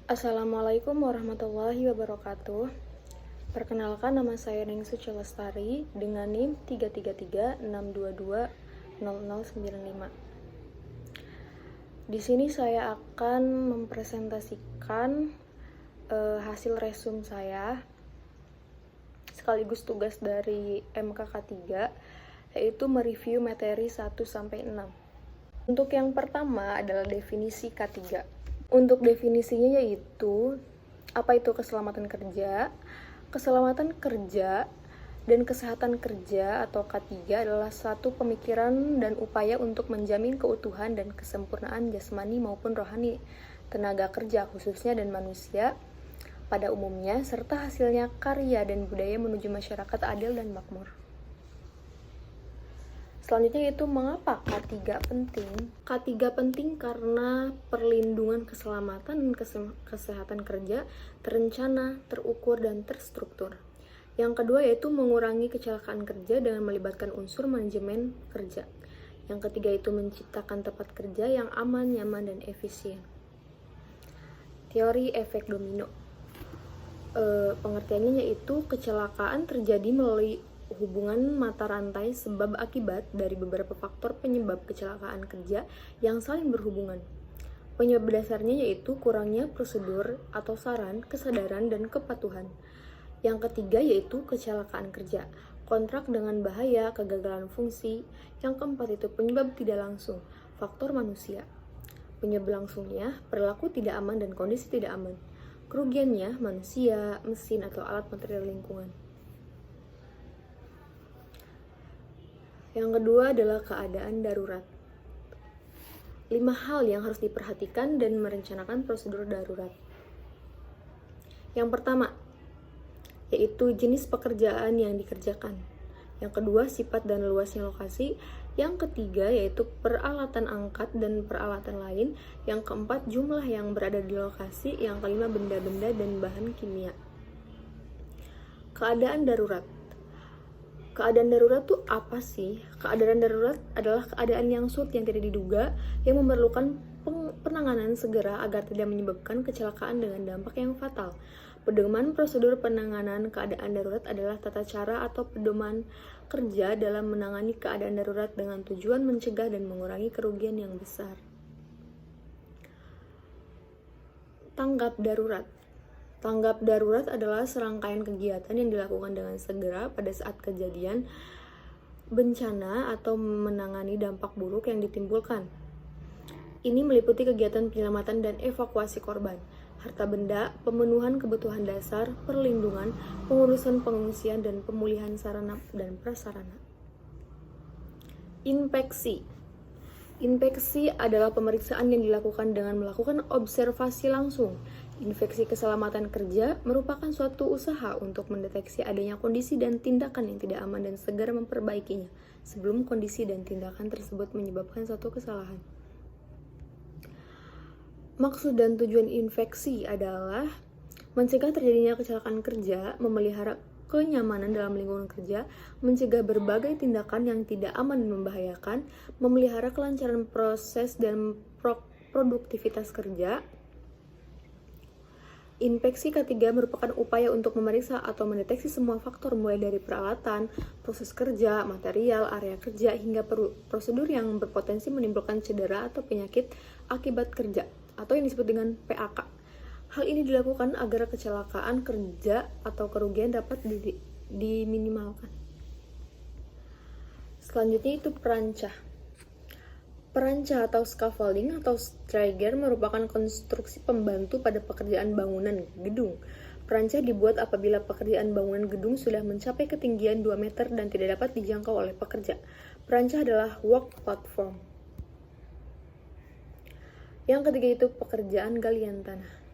Assalamualaikum warahmatullahi wabarakatuh. Perkenalkan, nama saya Ningsi Lestari dengan NIM 33362200095. Di sini saya akan mempresentasikan hasil resume saya sekaligus tugas dari MKK3, yaitu mereview materi 1-6. Untuk yang pertama adalah definisi K3. Untuk definisinya yaitu, apa itu keselamatan kerja? Keselamatan kerja dan kesehatan kerja atau K3 adalah satu pemikiran dan upaya untuk menjamin keutuhan dan kesempurnaan jasmani maupun rohani tenaga kerja khususnya dan manusia pada umumnya, serta hasilnya karya dan budaya menuju masyarakat adil dan makmur. Selanjutnya yaitu mengapa K3 penting? K3 penting karena perlindungan keselamatan dan kesehatan kerja terencana, terukur, dan terstruktur. Yang kedua yaitu mengurangi kecelakaan kerja dengan melibatkan unsur manajemen kerja. Yang ketiga itu menciptakan tempat kerja yang aman, nyaman, dan efisien. Teori efek domino. Pengertiannya yaitu kecelakaan terjadi melalui hubungan mata rantai sebab akibat dari beberapa faktor penyebab kecelakaan kerja yang saling berhubungan. Penyebab dasarnya yaitu kurangnya prosedur atau saran, kesadaran, dan kepatuhan. Yang ketiga yaitu kecelakaan kerja, kontrak dengan bahaya, kegagalan fungsi. Yang keempat itu penyebab tidak langsung, faktor manusia. Penyebab langsungnya perilaku tidak aman dan kondisi tidak aman. Kerugiannya manusia, mesin, atau alat material lingkungan. Yang kedua adalah keadaan darurat. 5 hal yang harus diperhatikan dan merencanakan prosedur darurat. Yang pertama, yaitu jenis pekerjaan yang dikerjakan. Yang kedua, sifat dan luasnya lokasi. Yang ketiga, yaitu peralatan angkat dan peralatan lain. Yang keempat, jumlah yang berada di lokasi. Yang kelima, benda-benda dan bahan kimia. Keadaan darurat. Keadaan darurat tuh apa sih? Keadaan darurat adalah keadaan yang sulit yang tidak diduga, yang memerlukan penanganan segera agar tidak menyebabkan kecelakaan dengan dampak yang fatal. Pedoman prosedur penanganan keadaan darurat adalah tata cara atau pedoman kerja dalam menangani keadaan darurat dengan tujuan mencegah dan mengurangi kerugian yang besar. Tanggap darurat. Tanggap darurat adalah serangkaian kegiatan yang dilakukan dengan segera pada saat kejadian bencana atau menangani dampak buruk yang ditimbulkan. Ini meliputi kegiatan penyelamatan dan evakuasi korban, harta benda, pemenuhan kebutuhan dasar, perlindungan, pengurusan pengungsian, dan pemulihan sarana dan prasarana. Inspeksi. Inspeksi adalah pemeriksaan yang dilakukan dengan melakukan observasi langsung. Inspeksi keselamatan kerja merupakan suatu usaha untuk mendeteksi adanya kondisi dan tindakan yang tidak aman dan segera memperbaikinya sebelum kondisi dan tindakan tersebut menyebabkan suatu kesalahan. Maksud dan tujuan inspeksi adalah mencegah terjadinya kecelakaan kerja, memelihara kenyamanan dalam lingkungan kerja, mencegah berbagai tindakan yang tidak aman dan membahayakan, memelihara kelancaran proses dan produktivitas kerja. Inspeksi K3 merupakan upaya untuk memeriksa atau mendeteksi semua faktor mulai dari peralatan, proses kerja, material, area kerja, hingga prosedur yang berpotensi menimbulkan cedera atau penyakit akibat kerja atau yang disebut dengan PAK. Hal ini dilakukan agar kecelakaan kerja atau kerugian dapat diminimalkan. Selanjutnya itu perancah. Perancah atau scaffolding atau striker merupakan konstruksi pembantu pada pekerjaan bangunan gedung. Perancah dibuat apabila pekerjaan bangunan gedung sudah mencapai ketinggian 2 meter dan tidak dapat dijangkau oleh pekerja. Perancah adalah work platform. Yang ketiga itu pekerjaan galian tanah.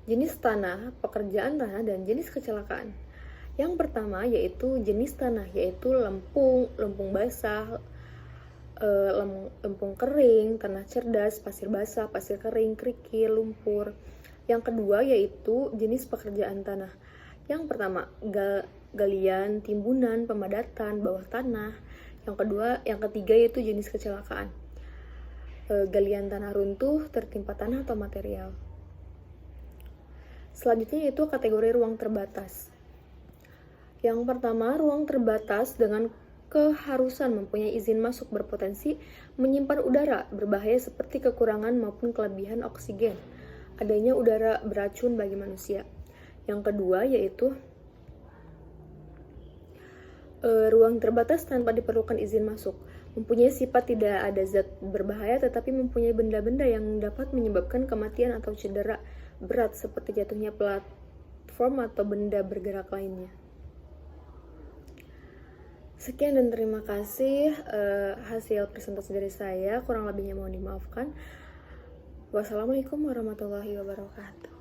Jenis tanah, pekerjaan tanah, dan jenis kecelakaan. Yang pertama yaitu jenis tanah, yaitu lempung basah, lempung kering, tanah cerdas, pasir basah, pasir kering, kerikil, lumpur. Yang kedua yaitu jenis pekerjaan tanah. Yang pertama galian, timbunan, pemadatan, bawah tanah. Yang ketiga yaitu jenis kecelakaan. Galian tanah runtuh, tertimpa tanah atau material. Selanjutnya yaitu kategori ruang terbatas. Yang pertama, ruang terbatas dengan keharusan mempunyai izin masuk berpotensi menyimpan udara berbahaya seperti kekurangan maupun kelebihan oksigen. Adanya udara beracun bagi manusia. Yang kedua yaitu ruang terbatas tanpa diperlukan izin masuk. Mempunyai sifat tidak ada zat berbahaya tetapi mempunyai benda-benda yang dapat menyebabkan kematian atau cedera berat seperti jatuhnya platform atau benda bergerak lainnya. Sekian dan terima kasih hasil presentasi dari saya. Kurang lebihnya mohon dimaafkan. Wassalamualaikum warahmatullahi wabarakatuh.